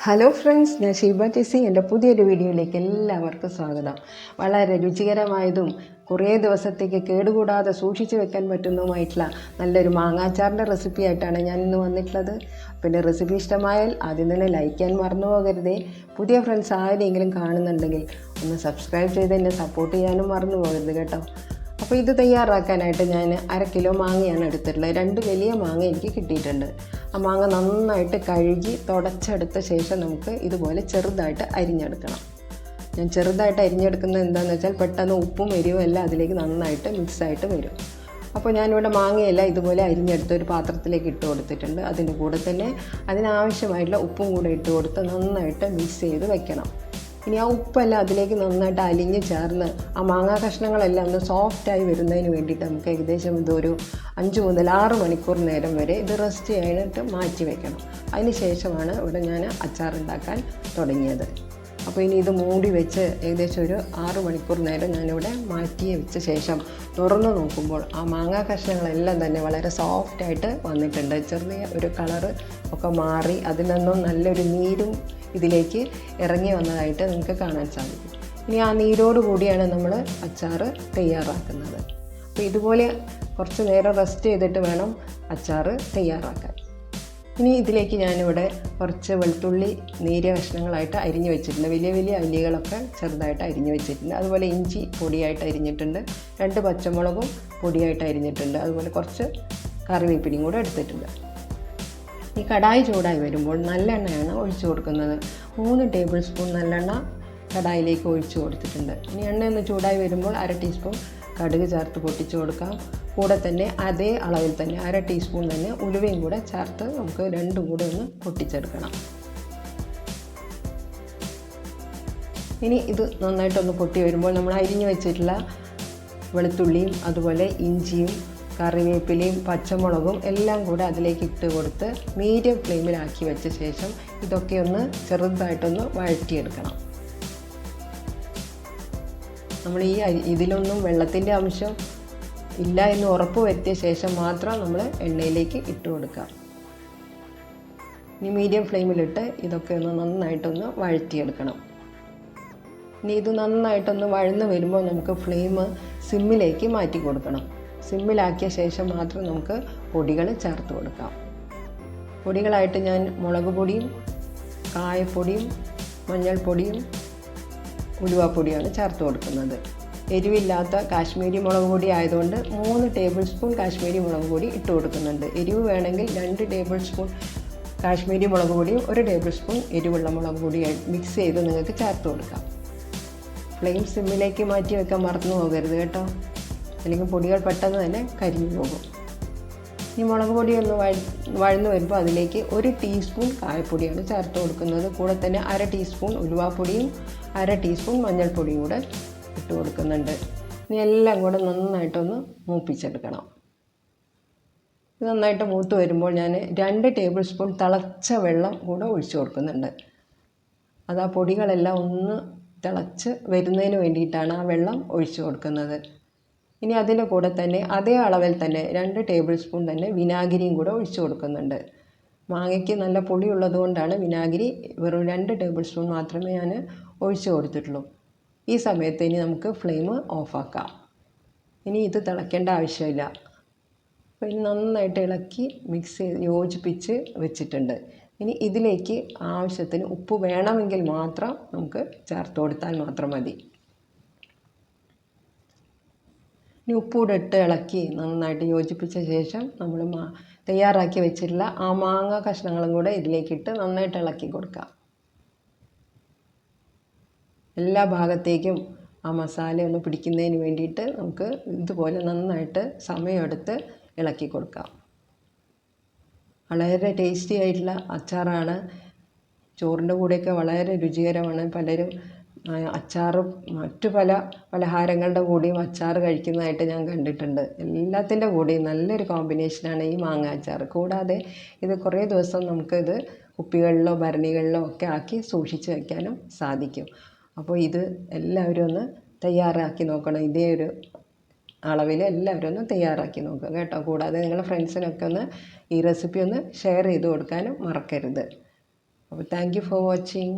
Hello friends, ഞാൻ Sheeba TC. എൻ്റെ പുതിയൊരു വീഡിയോയിലേക്ക് എല്ലാവർക്കും സ്വാഗതം. വളരെ രുചികരമായതും കുറേ ദിവസത്തേക്ക് കേടുകൂടാതെ സൂക്ഷിച്ച് വെക്കാൻ പറ്റുന്നതുമായിട്ടുള്ള നല്ലൊരു മാങ്ങാച്ചാറിൻ്റെ റെസിപ്പി ആയിട്ടാണ് ഞാൻ ഇന്ന് വന്നിട്ടുള്ളത്. പിന്നെ റെസിപ്പി ഇഷ്ടമായാൽ ആദ്യം തന്നെ ലൈക്ക് ചെയ്യാൻ മറന്നു പോകരുതേ. പുതിയ ഫ്രണ്ട്സ് ആരെങ്കിലും കാണുന്നുണ്ടെങ്കിൽ ഒന്ന് സബ്സ്ക്രൈബ് ചെയ്ത് എന്നെ സപ്പോർട്ട് ചെയ്യാനും മറന്നു പോകരുത് കേട്ടോ. അപ്പോൾ ഇത് തയ്യാറാക്കാനായിട്ട് ഞാൻ 1/2 കിലോ മാങ്ങയാണ് എടുത്തിട്ടുള്ളത്. 2 വലിയ മാങ്ങ എനിക്ക് കിട്ടിയിട്ടുണ്ട്. ആ മാങ്ങ നന്നായിട്ട് കഴുകി തുടച്ചെടുത്ത ശേഷം നമുക്ക് ഇതുപോലെ ചെറുതായിട്ട് അരിഞ്ഞെടുക്കണം. ഞാൻ ചെറുതായിട്ട് അരിഞ്ഞെടുക്കുന്നത് എന്താണെന്ന് വെച്ചാൽ പെട്ടെന്ന് ഉപ്പും എരിവും എല്ലാം അതിലേക്ക് നന്നായിട്ട് മിക്സായിട്ട് വരും. അപ്പോൾ ഞാനിവിടെ മാങ്ങയെല്ലാം ഇതുപോലെ അരിഞ്ഞെടുത്ത് ഒരു പാത്രത്തിലേക്ക് ഇട്ട് കൊടുത്തിട്ടുണ്ട്. അതിൻ്റെ കൂടെ തന്നെ അതിനാവശ്യമായിട്ടുള്ള ഉപ്പും കൂടെ ഇട്ട് കൊടുത്ത് നന്നായിട്ട് മിക്സ് ചെയ്ത് വെക്കണം. ഇനി ആ ഉപ്പെല്ലാം അതിലേക്ക് നന്നായിട്ട് അലിഞ്ഞ് ചേർന്ന് ആ മാങ്ങാ കഷ്ണങ്ങളെല്ലാം ഒന്ന് സോഫ്റ്റായി വരുന്നതിന് വേണ്ടിയിട്ട് നമുക്ക് ഏകദേശം ഇതൊരു 5 മുതൽ 6 മണിക്കൂർ നേരം വരെ ഇത് റെസ്റ്റ് ചെയ്യാനായിട്ട് മാറ്റി വയ്ക്കണം. അതിന് ശേഷമാണ് ഇവിടെ ഞാൻ അച്ചാറുണ്ടാക്കാൻ തുടങ്ങിയത്. അപ്പോൾ ഇനി ഇത് മൂടി വെച്ച് ഏകദേശം ഒരു 6 മണിക്കൂർ നേരം ഞാനിവിടെ മാറ്റി വെച്ച ശേഷം തുറന്ന് നോക്കുമ്പോൾ ആ മാങ്ങാ കഷ്ണങ്ങളെല്ലാം തന്നെ വളരെ സോഫ്റ്റായിട്ട് വന്നിട്ടുണ്ട്. ചെറിയ ഒരു കളറ് ഒക്കെ മാറി അതിൽ നിന്നും നല്ലൊരു നീരും ഇതിലേക്ക് ഇറങ്ങി വന്നതായിട്ട് നിങ്ങൾക്ക് കാണാൻ സാധിക്കും. ഇനി ആ നീരോട് കൂടിയാണ് നമ്മൾ അച്ചാർ തയ്യാറാക്കുന്നത്. അപ്പോൾ ഇതുപോലെ കുറച്ച് നേരം റെസ്റ്റ് ചെയ്തിട്ട് വേണം അച്ചാർ തയ്യാറാക്കാൻ. ഇനി ഇതിലേക്ക് ഞാനിവിടെ കുറച്ച് വെളുത്തുള്ളി നേരിയ കഷ്ണങ്ങളായിട്ട് അരിഞ്ഞു വെച്ചിട്ടുണ്ട്. വലിയ വലിയ അല്ലികളൊക്കെ ചെറുതായിട്ട് അരിഞ്ഞു വെച്ചിട്ടുണ്ട്. അതുപോലെ ഇഞ്ചി പൊടിയായിട്ട് അരിഞ്ഞിട്ടുണ്ട്. 2 പച്ചമുളകും പൊടിയായിട്ട് അരിഞ്ഞിട്ടുണ്ട്. അതുപോലെ കുറച്ച് കറിവേപ്പിലയും കൂടെ എടുത്തിട്ടുണ്ട്. ഈ കടായി ചൂടായി വരുമ്പോൾ നല്ലെണ്ണയാണ് ഒഴിച്ചു കൊടുക്കുന്നത്. 3 ടേബിൾ സ്പൂൺ നല്ലെണ്ണ കടായിലേക്ക് ഒഴിച്ചു കൊടുത്തിട്ടുണ്ട്. ഇനി എണ്ണ ഒന്ന് ചൂടായി വരുമ്പോൾ 1/2 ടീസ്പൂൺ കടുക് ചേർത്ത് പൊട്ടിച്ചു കൊടുക്കാം. കൂടെ തന്നെ അതേ അളവിൽ തന്നെ 1/2 ടീസ്പൂൺ തന്നെ ഉലുവയും കൂടെ ചേർത്ത് നമുക്ക് രണ്ടും കൂടെ ഒന്ന് പൊട്ടിച്ചെടുക്കണം. ഇനി ഇത് നന്നായിട്ടൊന്ന് പൊട്ടി വരുമ്പോൾ നമ്മൾ അരിഞ്ഞു വെച്ചിട്ടുള്ള വെളുത്തുള്ളിയും അതുപോലെ ഇഞ്ചിയും കറിവേപ്പിലയും പച്ചമുളകും എല്ലാം കൂടെ അതിലേക്ക് ഇട്ട് കൊടുത്ത് മീഡിയം ഫ്ലെയിമിലാക്കി വെച്ച ശേഷം ഇതൊക്കെ ഒന്ന് ചെറുതായിട്ടൊന്ന് വഴറ്റിയെടുക്കണം. നമ്മൾ ഇതിലൊന്നും വെള്ളത്തിൻ്റെ അംശം ഇല്ല എന്ന് ഉറപ്പ് വരുത്തിയ ശേഷം മാത്രം നമ്മൾ എണ്ണയിലേക്ക് ഇട്ട് കൊടുക്കാം. ഇനി മീഡിയം ഫ്ലെയിമിലിട്ട് ഇതൊക്കെ ഒന്ന് നന്നായിട്ടൊന്ന് വഴറ്റിയെടുക്കണം. ഇനി ഇത് നന്നായിട്ടൊന്ന് വഴന്ന് വരുമ്പോൾ നമുക്ക് ഫ്ലെയിം സിമ്മിലേക്ക് മാറ്റി കൊടുക്കണം. സിമ്മിലാക്കിയ ശേഷം മാത്രം നമുക്ക് പൊടികൾ ചേർത്ത് കൊടുക്കാം. പൊടികളായിട്ട് ഞാൻ മുളക് പൊടിയും കായപ്പൊടിയും മഞ്ഞൾപ്പൊടിയും ഉലുവാപ്പൊടിയാണ് ചേർത്ത് കൊടുക്കുന്നത്. എരിവില്ലാത്ത കാശ്മീരി മുളക് പൊടി ആയതുകൊണ്ട് 3 ടേബിൾ സ്പൂൺ കാശ്മീരി മുളക് പൊടി ഇട്ട് കൊടുക്കുന്നുണ്ട്. എരിവ് വേണമെങ്കിൽ 2 ടേബിൾ സ്പൂൺ കാശ്മീരി മുളക് പൊടിയും 1 ടേബിൾ സ്പൂൺ എരിവുള്ള മുളക് പൊടിയായി മിക്സ് ചെയ്ത് നിങ്ങൾക്ക് ചേർത്ത് കൊടുക്കാം. ഫ്ലെയിം സിമ്മിലേക്ക് മാറ്റി വെക്കാൻ മറന്നു പോകരുത് കേട്ടോ, അല്ലെങ്കിൽ പൊടികൾ പെട്ടെന്ന് തന്നെ കരിഞ്ഞു പോകും. ഈ മുളക് പൊടി ഒന്ന് വഴന്ന് വരുമ്പോൾ അതിലേക്ക് 1 ടീസ്പൂൺ കായപ്പൊടിയാണ് ചേർത്ത് കൊടുക്കുന്നത്. കൂടെ തന്നെ 1/2 ടീസ്പൂൺ ഉലുവാപ്പൊടിയും 1/2 ടീസ്പൂൺ മഞ്ഞൾപ്പൊടിയും കൂടെ ഇട്ട് കൊടുക്കുന്നുണ്ട്. ഇനി എല്ലാം കൂടെ നന്നായിട്ടൊന്ന് മൂപ്പിച്ചെടുക്കണം. ഇത് നന്നായിട്ട് മൂത്ത് വരുമ്പോൾ ഞാൻ 2 ടേബിൾ സ്പൂൺ തിളച്ച വെള്ളം കൂടെ ഒഴിച്ചു കൊടുക്കുന്നുണ്ട്. അത് ആ പൊടികളെല്ലാം ഒന്ന് തിളച്ച് വരുന്നതിന് വേണ്ടിയിട്ടാണ് ആ വെള്ളം ഒഴിച്ചു കൊടുക്കുന്നത്. ഇനി അതിൻ്റെ കൂടെ തന്നെ അതേ അളവിൽ തന്നെ 2 ടേബിൾ സ്പൂൺ തന്നെ വിനാഗിരിയും കൂടെ ഒഴിച്ചു കൊടുക്കുന്നുണ്ട്. മാങ്ങയ്ക്ക് നല്ല പുളിയുള്ളത് കൊണ്ടാണ് വിനാഗിരി വെറും 2 ടേബിൾ സ്പൂൺ മാത്രമേ ഞാൻ ഒഴിച്ചു കൊടുത്തിട്ടുള്ളൂ. ഈ സമയത്ത് ഇനി നമുക്ക് ഫ്ലെയിം ഓഫാക്കാം. ഇനി ഇത് തിളയ്ക്കേണ്ട ആവശ്യമില്ല. അപ്പോൾ ഇനി നന്നായിട്ട് ഇളക്കി മിക്സ് ചെയ്ത് യോജിപ്പിച്ച് വെച്ചിട്ടുണ്ട്. ഇനി ഇതിലേക്ക് ആവശ്യത്തിന് ഉപ്പ് വേണമെങ്കിൽ മാത്രം നമുക്ക് ചേർത്ത് കൊടുത്താൽ മാത്രം മതി. ഇനി ഉപ്പൂടെ ഇട്ട് ഇളക്കി നന്നായിട്ട് യോജിപ്പിച്ച ശേഷം നമ്മൾ തയ്യാറാക്കി വെച്ചിട്ടുള്ള ആ മാങ്ങ കഷ്ണങ്ങളും കൂടെ ഇതിലേക്കിട്ട് നന്നായിട്ട് ഇളക്കി കൊടുക്കാം. എല്ലാ ഭാഗത്തേക്കും ആ മസാല ഒന്ന് പിടിക്കുന്നതിന് വേണ്ടിയിട്ട് നമുക്ക് ഇതുപോലെ നന്നായിട്ട് സമയമെടുത്ത് ഇളക്കി കൊടുക്കാം. വളരെ ടേസ്റ്റി ആയിട്ടുള്ള അച്ചാറാണ്. ചോറിൻ്റെ കൂടെയൊക്കെ വളരെ രുചികരമാണ്. പലരും അച്ചാറും മറ്റു പല പലഹാരങ്ങളുടെ കൂടെയും അച്ചാർ കഴിക്കുന്നതായിട്ട് ഞാൻ കണ്ടിട്ടുണ്ട്. എല്ലാത്തിൻ്റെ കൂടെയും നല്ലൊരു കോമ്പിനേഷനാണ് ഈ മാങ്ങ അച്ചാർ. കൂടാതെ ഇത് കുറേ ദിവസം നമുക്കിത് കുപ്പികളിലോ ഭരണികളിലോ ഒക്കെ ആക്കി സൂക്ഷിച്ച് വയ്ക്കാനും സാധിക്കും. അപ്പോൾ ഇത് എല്ലാവരും ഒന്ന് തയ്യാറാക്കി നോക്കണം. ഇതേ ഒരു അളവിൽ എല്ലാവരും ഒന്ന് തയ്യാറാക്കി നോക്കുക കേട്ടോ. കൂടാതെ നിങ്ങളുടെ ഫ്രണ്ട്സിനൊക്കെ ഒന്ന് ഈ റെസിപ്പി ഒന്ന് ഷെയർ ചെയ്ത് കൊടുക്കാനും മറക്കരുത്. അപ്പോൾ താങ്ക് യു ഫോർ വാച്ചിങ്.